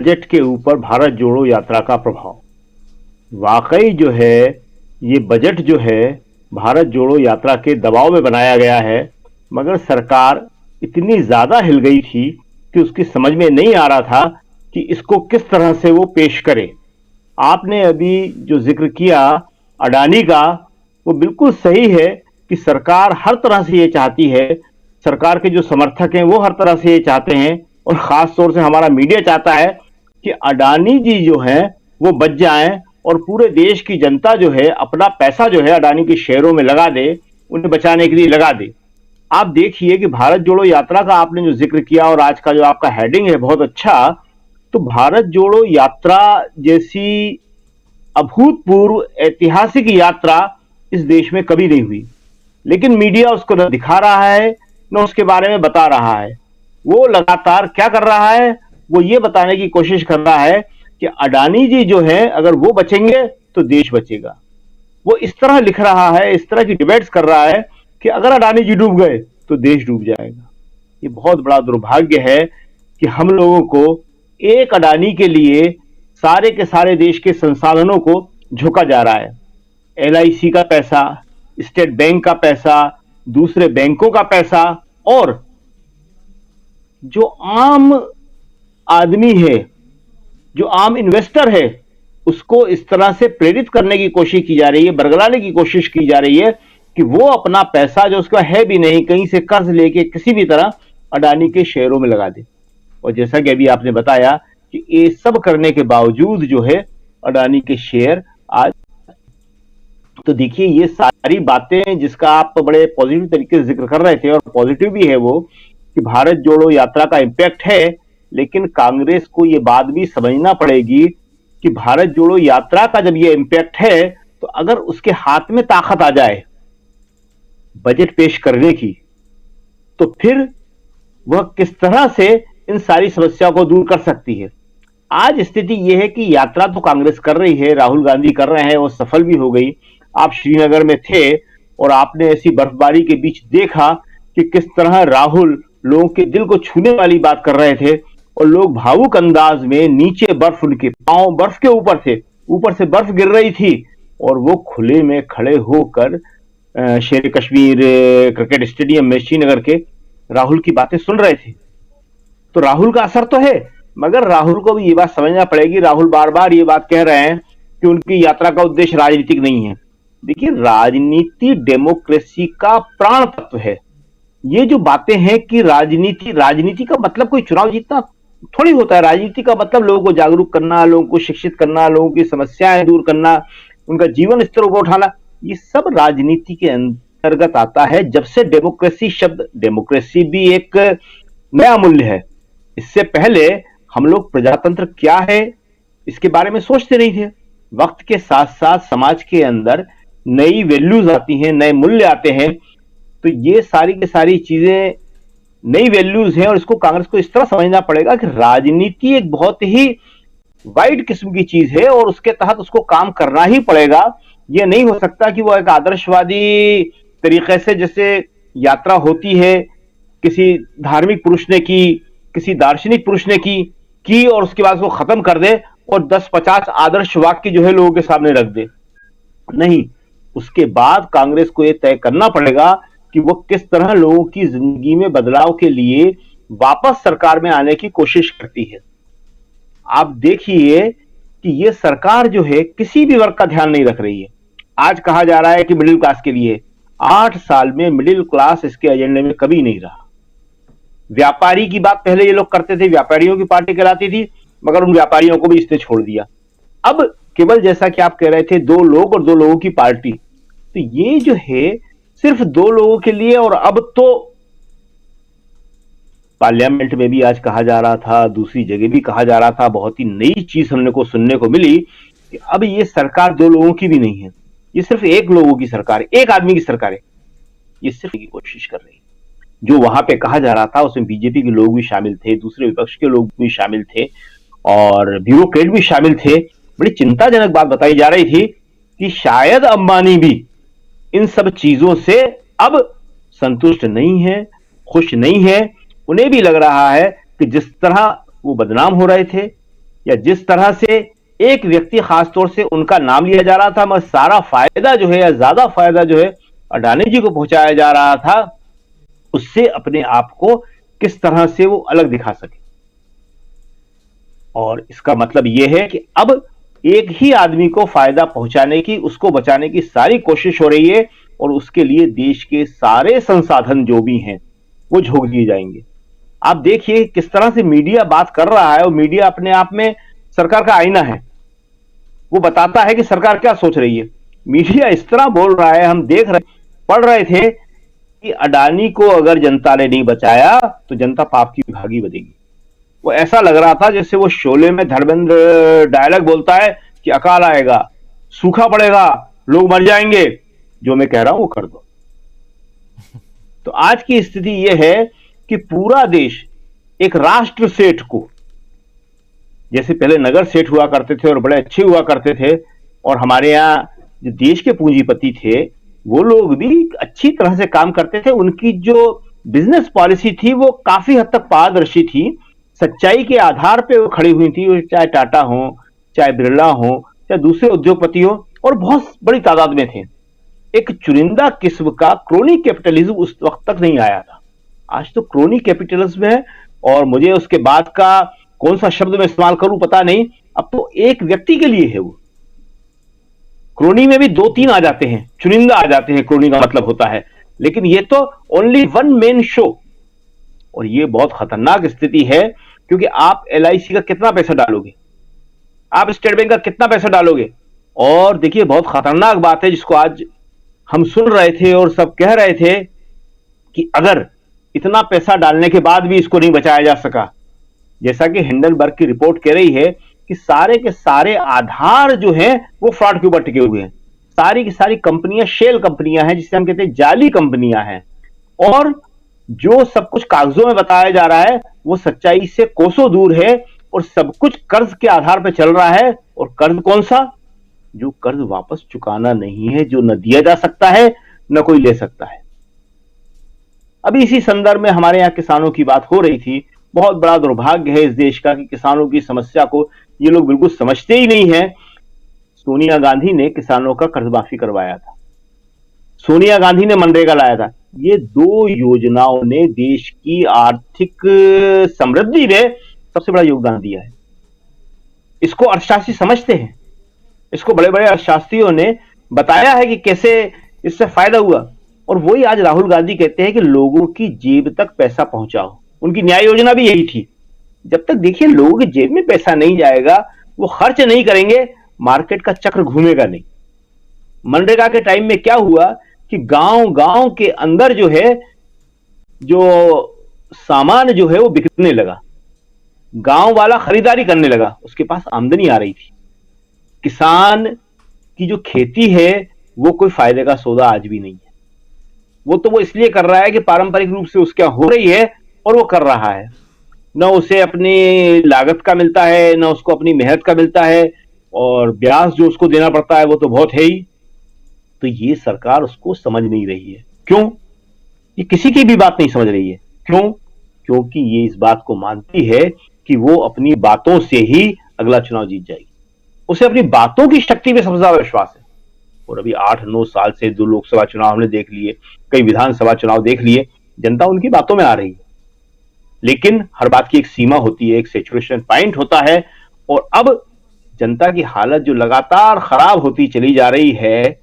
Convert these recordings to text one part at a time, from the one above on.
Budget के ऊपर भारत जोड़ो यात्रा का प्रभाव। वाकई जो है ये बजट जो है भारत जोड़ो यात्रा के दबाव में बनाया गया है, मगर सरकार इतनी ज्यादा हिल गई थी कि उसकी समझ में नहीं आ रहा था कि इसको किस तरह से वो पेश करे। आपने अभी जो जिक्र किया अडानी का, वो बिल्कुल सही है कि सरकार हर तरह से ये चाहती है, सरकार के जो समर्थक हैं वो हर तरह से ये चाहते हैं, और खास तौर से हमारा मीडिया चाहता है कि अडानी जी जो हैं वो बच जाएं और पूरे देश की जनता जो है अपना पैसा जो है अडानी के शेयरों में लगा दे, उन्हें बचाने के लिए लगा दे। आप देखिए कि भारत जोड़ो यात्रा का आपने जो जिक्र किया और आज का जो आपका हेडिंग है बहुत अच्छा, तो भारत जोड़ो यात्रा जैसी अभूतपूर्व ऐतिहासिक यात्रा इस देश में कभी नहीं हुई, लेकिन मीडिया उसको न दिखा रहा है न उसके बारे में बता रहा है। वो लगातार क्या कर रहा है, वो ये बताने की कोशिश कर रहा है कि अडानी जी जो है अगर वो बचेंगे तो देश बचेगा। वो इस तरह लिख रहा है, इस तरह की डिबेट्स कर रहा है कि अगर अडानी जी डूब गए तो देश डूब जाएगा। ये बहुत बड़ा दुर्भाग्य है कि हम लोगों को एक अडानी के लिए सारे के सारे देश के संसाधनों को झोंका जा रहा है। एलआईसी का पैसा, स्टेट बैंक का पैसा, दूसरे बैंकों का पैसा, और जो आम आदमी है, जो आम इन्वेस्टर है, उसको इस तरह से प्रेरित करने की कोशिश की जा रही है, बरगलाने की कोशिश की जा रही है कि वो अपना पैसा जो उसका है भी नहीं, कहीं से कर्ज लेके किसी भी तरह अडानी के शेयरों में लगा दे। और जैसा कि अभी आपने बताया कि ये सब करने के बावजूद जो है अडानी के शेयर आज, तो देखिए ये सारी बातें जिसका आप बड़े पॉजिटिव तरीके से जिक्र कर रहे थे, और पॉजिटिव भी है वो कि भारत जोड़ो यात्रा का इंपैक्ट है, लेकिन कांग्रेस को ये बात भी समझना पड़ेगी कि भारत जोड़ो यात्रा का जब ये इंपैक्ट है, तो अगर उसके हाथ में ताकत आ जाए बजट पेश करने की, तो फिर वह किस तरह से इन सारी समस्याओं को दूर कर सकती है। आज स्थिति यह है कि यात्रा तो कांग्रेस कर रही है, राहुल गांधी कर रहे हैं, वो सफल भी हो गई। आप श्रीनगर में थे और आपने ऐसी बर्फबारी के बीच देखा कि किस तरह राहुल लोगों के दिल को छूने वाली बात कर रहे थे, और लोग भावुक अंदाज में नीचे बर्फ, उनके पांव बर्फ के ऊपर थे, ऊपर से बर्फ गिर रही थी, और वो खुले में खड़े होकर शेर कश्मीर क्रिकेट स्टेडियम में श्रीनगर के राहुल की बातें सुन रहे थे। तो राहुल का असर तो है, मगर राहुल को भी ये बात समझना पड़ेगी। राहुल बार बार ये बात कह रहे हैं कि उनकी यात्रा का उद्देश्य राजनीतिक नहीं है। देखिए, राजनीति डेमोक्रेसी का प्राण तत्व है। ये जो बातें हैं कि राजनीति का मतलब कोई चुनाव जीतना थोड़ी होता है। राजनीति का मतलब लोगों को जागरूक करना, लोगों को शिक्षित करना, लोगों की समस्याएं दूर करना, उनका जीवन स्तर ऊपर उठाना, ये सब राजनीति के अंतर्गत आता है। जब से डेमोक्रेसी शब्द, डेमोक्रेसी भी एक नया मूल्य है। इससे पहले हम लोग प्रजातंत्र क्या है इसके बारे में सोचते नहीं थे। वक्त के साथ साथ समाज के अंदर नई वैल्यूज आती हैं, नए मूल्य आते हैं, तो ये सारी की सारी चीजें नई वैल्यूज हैं, और इसको कांग्रेस को इस तरह समझना पड़ेगा कि राजनीति एक बहुत ही वाइड किस्म की चीज है और उसके तहत उसको काम करना ही पड़ेगा। यह नहीं हो सकता कि वो एक आदर्शवादी तरीके से जैसे यात्रा होती है किसी धार्मिक पुरुष ने की, किसी दार्शनिक पुरुष ने की और उसके बाद उसको खत्म कर दे और 10-50 आदर्श वाक्य जो है लोगों के सामने रख दे। नहीं, उसके बाद कांग्रेस को यह तय करना पड़ेगा कि वो किस तरह लोगों की जिंदगी में बदलाव के लिए वापस सरकार में आने की कोशिश करती है। आप देखिए कि ये सरकार जो है किसी भी वर्ग का ध्यान नहीं रख रही है। आज कहा जा रहा है कि मिडिल क्लास के लिए, 8 साल में मिडिल क्लास इसके एजेंडे में कभी नहीं रहा। व्यापारी की बात पहले ये लोग करते थे, व्यापारियों की पार्टी कहलाती थी, मगर उन व्यापारियों को भी इसने छोड़ दिया। अब केवल जैसा कि आप कह रहे थे 2 लोग और 2 लोगों की पार्टी, तो ये जो है सिर्फ 2 लोगों के लिए। और अब तो पार्लियामेंट में भी आज कहा जा रहा था, दूसरी जगह भी कहा जा रहा था, बहुत ही नई चीज हमने को सुनने को मिली कि अब ये सरकार 2 लोगों की भी नहीं है, ये सिर्फ 1 लोगों की सरकार है, 1 आदमी की सरकार है। ये सिर्फ की कोशिश कर रही है। जो वहां पे कहा जा रहा था उसमें बीजेपी के लोग भी शामिल थे, दूसरे विपक्ष के लोग भी शामिल थे और ब्यूरोक्रेट भी शामिल थे। बड़ी चिंताजनक बात बताई जा रही थी कि शायद अंबानी भी इन सब चीजों से अब संतुष्ट नहीं है, खुश नहीं है। उन्हें भी लग रहा है कि जिस तरह वो बदनाम हो रहे थे, या जिस तरह से एक व्यक्ति खासतौर से उनका नाम लिया जा रहा था, मगर सारा फायदा जो है या ज्यादा फायदा जो है अडानी जी को पहुंचाया जा रहा था, उससे अपने आप को किस तरह से वो अलग दिखा सके। और इसका मतलब यह है कि अब एक ही आदमी को फायदा पहुंचाने की, उसको बचाने की सारी कोशिश हो रही है, और उसके लिए देश के सारे संसाधन जो भी हैं वो झोंक दिए जाएंगे। आप देखिए किस तरह से मीडिया बात कर रहा है, और मीडिया अपने आप में सरकार का आईना है, वो बताता है कि सरकार क्या सोच रही है। मीडिया इस तरह बोल रहा है, हम देख रहे पढ़ रहे थे कि अडानी को अगर जनता ने नहीं बचाया तो जनता पाप की भागी बनेगी। वो ऐसा लग रहा था जैसे वो शोले में धर्मेंद्र डायलॉग बोलता है कि अकाल आएगा, सूखा पड़ेगा, लोग मर जाएंगे, जो मैं कह रहा हूं वो कर दो। तो आज की स्थिति यह है कि पूरा देश एक राष्ट्र सेठ को, जैसे पहले नगर सेठ हुआ करते थे और बड़े अच्छे हुआ करते थे, और हमारे यहाँ जो देश के पूंजीपति थे वो लोग भी अच्छी तरह से काम करते थे, उनकी जो बिजनेस पॉलिसी थी वो काफी हद तक पारदर्शी थी, सच्चाई के आधार पे वो खड़ी हुई थी, चाहे टाटा हो, चाहे बिरला हो, चाहे दूसरे उद्योगपति हो, और बहुत बड़ी तादाद में थे। एक चुनिंदा किस्म का क्रोनी कैपिटलिज्म उस वक्त तक नहीं आया था। आज तो क्रोनी कैपिटलिज्म है, और मुझे उसके बाद का कौन सा शब्द मैं इस्तेमाल करूं पता नहीं, अब तो एक व्यक्ति के लिए है वो। क्रोनी में भी 2-3 आ जाते हैं, चुनिंदा आ जाते हैं, क्रोनी का मतलब होता है, लेकिन ये तो ओनली वन मैन शो। और ये बहुत खतरनाक स्थिति है, क्योंकि आप LIC का कितना पैसा डालोगे, आप स्टेट बैंक का कितना पैसा डालोगे। और देखिए बहुत खतरनाक बात है जिसको आज हम सुन रहे थे और सब कह रहे थे कि अगर इतना पैसा डालने के बाद भी इसको नहीं बचाया जा सका, जैसा कि हिंडनबर्ग की रिपोर्ट कह रही है कि सारे के सारे आधार जो हैं वो फ्रॉड के ऊपर टिके हुए हैं। सारी की सारी कंपनियां शेल कंपनियां हैं, जिसे हम कहते हैं जाली कंपनियां हैं, और जो सब कुछ कागजों में बताया जा रहा है वो सच्चाई से कोसों दूर है, और सब कुछ कर्ज के आधार पर चल रहा है। और कर्ज कौन सा? जो कर्ज वापस चुकाना नहीं है, जो न दिया जा सकता है न कोई ले सकता है। अभी इसी संदर्भ में हमारे यहाँ किसानों की बात हो रही थी। बहुत बड़ा दुर्भाग्य है इस देश का कि किसानों की समस्या को ये लोग बिल्कुल समझते ही नहीं है। सोनिया गांधी ने किसानों का कर्ज माफी करवाया था, सोनिया गांधी ने मनरेगा लाया था। ये 2 योजनाओं ने देश की आर्थिक समृद्धि में सबसे बड़ा योगदान दिया है। इसको अर्थशास्त्री समझते हैं, इसको बड़े बड़े अर्थशास्त्रियों ने बताया है कि कैसे इससे फायदा हुआ। और वही आज राहुल गांधी कहते हैं कि लोगों की जेब तक पैसा पहुंचाओ। उनकी न्याय योजना भी यही थी। जब तक देखिए लोगों की जेब में पैसा नहीं जाएगा, वो खर्च नहीं करेंगे, मार्केट का चक्र घूमेगा नहीं। मनरेगा के टाइम में क्या हुआ कि गांव गांव के अंदर जो है, जो सामान जो है वो बिकने लगा, गांव वाला खरीदारी करने लगा, उसके पास आमदनी आ रही थी। किसान की जो खेती है वो कोई फायदे का सौदा आज भी नहीं है। वो इसलिए कर रहा है कि पारंपरिक रूप से उसके हो रही है और वो कर रहा है, न उसे अपनी लागत का मिलता है, न उसको अपनी मेहनत का मिलता है, और ब्याज जो उसको देना पड़ता है वो तो बहुत है ही। तो ये सरकार उसको समझ नहीं रही है। क्यों? ये किसी की भी बात नहीं समझ रही है। क्यों? क्योंकि ये इस बात को मानती है कि वो अपनी बातों से ही अगला चुनाव जीत जाएगी। उसे अपनी बातों की शक्ति में सबसे ज्यादा विश्वास है। और अभी 8-9 साल से 2 लोकसभा चुनाव हमने देख लिए, कई विधानसभा चुनाव देख लिए, जनता उनकी बातों में आ रही है। लेकिन हर बात की एक सीमा होती है, एक सैचुरेशन पॉइंट होता है। और अब जनता की हालत जो लगातार खराब होती चली जा रही है,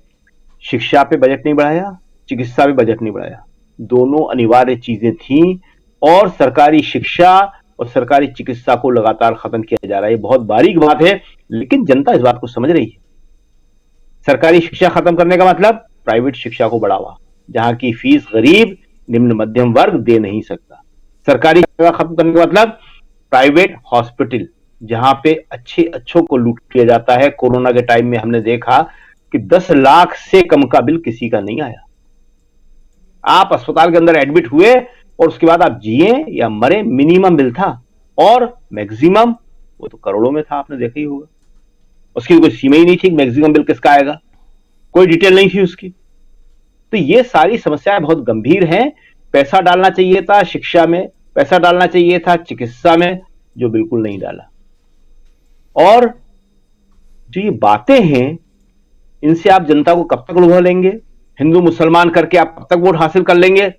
शिक्षा पे बजट नहीं बढ़ाया, चिकित्सा पे बजट नहीं बढ़ाया, दोनों अनिवार्य चीजें थी, और सरकारी शिक्षा और सरकारी चिकित्सा को लगातार खत्म किया जा रहा है। ये बहुत बारीक बात है, लेकिन जनता इस बात को समझ रही है। सरकारी शिक्षा खत्म करने का मतलब प्राइवेट शिक्षा को बढ़ावा, जहां की फीस गरीब निम्न मध्यम वर्ग दे नहीं सकता। सरकारी शिक्षा खत्म करने का मतलब प्राइवेट हॉस्पिटल, जहां पे अच्छों को लूट किया जाता है। कोरोना के टाइम में हमने देखा कि 10 लाख से कम का बिल किसी का नहीं आया। आप अस्पताल के अंदर एडमिट हुए और उसके बाद आप जिए या मरे, मिनिमम बिल था, और मैक्सिमम वो तो करोड़ों में था, आपने देखा ही होगा। उसकी कोई सीमा ही नहीं थी, मैक्सिमम बिल किसका आएगा, कोई डिटेल नहीं थी उसकी। तो ये सारी समस्याएं बहुत गंभीर हैं। पैसा डालना चाहिए था शिक्षा में, पैसा डालना चाहिए था चिकित्सा में, जो बिल्कुल नहीं डाला। और जो ये बातें हैं, इनसे आप जनता को कब तक लुभा लेंगे? हिंदू मुसलमान करके आप कब तक वोट हासिल कर लेंगे?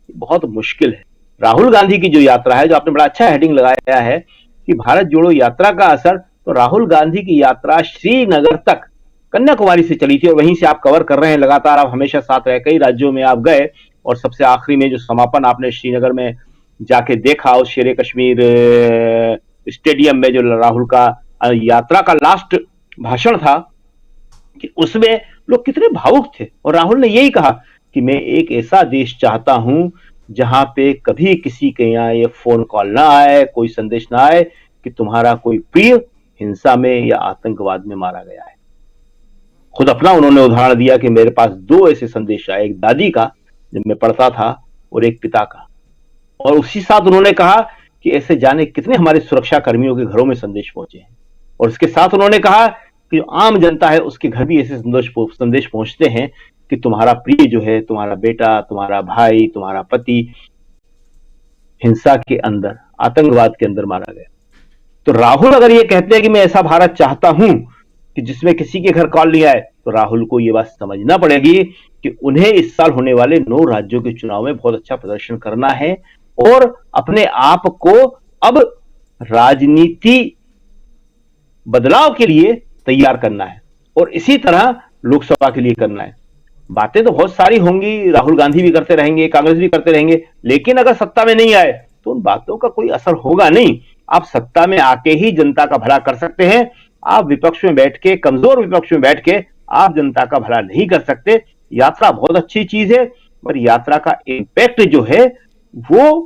बहुत मुश्किल है। राहुल गांधी की जो यात्रा है, जो आपने बड़ा अच्छा हेडिंग लगाया है कि भारत जोड़ो यात्रा का असर, तो राहुल गांधी की यात्रा श्रीनगर तक कन्याकुमारी से चली थी और वहीं से आप कवर कर रहे हैं लगातार। आप हमेशा साथ रहे, कई राज्यों में आप गए और सबसे आखिरी में जो समापन आपने श्रीनगर में जाके देखा, उस शेर कश्मीर स्टेडियम में जो राहुल का यात्रा का लास्ट भाषण था, कि उसमें लोग कितने भावुक थे। और राहुल ने यही कहा कि मैं एक ऐसा देश चाहता हूं जहां पे कभी किसी के यहाँ ये फोन कॉल ना आए, कोई संदेश ना आए कि तुम्हारा कोई प्रिय हिंसा में या आतंकवाद में मारा गया है। खुद अपना उन्होंने उदाहरण दिया कि मेरे पास दो ऐसे संदेश आए, एक दादी का जब मैं पढ़ता था और एक पिता का। और उसी साथ उन्होंने कहा कि ऐसे जाने कितने हमारे सुरक्षा कर्मियों के घरों में संदेश पहुंचे हैं। और इसके साथ उन्होंने कहा कि जो आम जनता है उसके घर भी ऐसे संदेश पहुंचते हैं कि तुम्हारा प्रिय जो है, तुम्हारा बेटा, तुम्हारा भाई, तुम्हारा पति हिंसा के अंदर, आतंकवाद के अंदर मारा गया। तो राहुल अगर ये कहते हैं कि मैं ऐसा भारत चाहता हूं कि जिसमें किसी के घर कॉल नहीं आए, तो राहुल को ये बात समझना पड़ेगी कि उन्हें इस साल होने वाले 9 राज्यों के चुनाव में बहुत अच्छा प्रदर्शन करना है और अपने आप को अब राजनीति बदलाव के लिए तैयार करना है और इसी तरह लोकसभा के लिए करना है। बातें तो बहुत सारी होंगी, राहुल गांधी भी करते रहेंगे, कांग्रेस भी करते रहेंगे, लेकिन अगर सत्ता में नहीं आए तो उन बातों का कोई असर होगा नहीं। आप सत्ता में आके ही जनता का भला कर सकते हैं। आप विपक्ष में बैठ के, कमजोर विपक्ष में बैठ के आप जनता का भला नहीं कर सकते। यात्रा बहुत अच्छी चीज है, पर यात्रा का इंपैक्ट जो है वो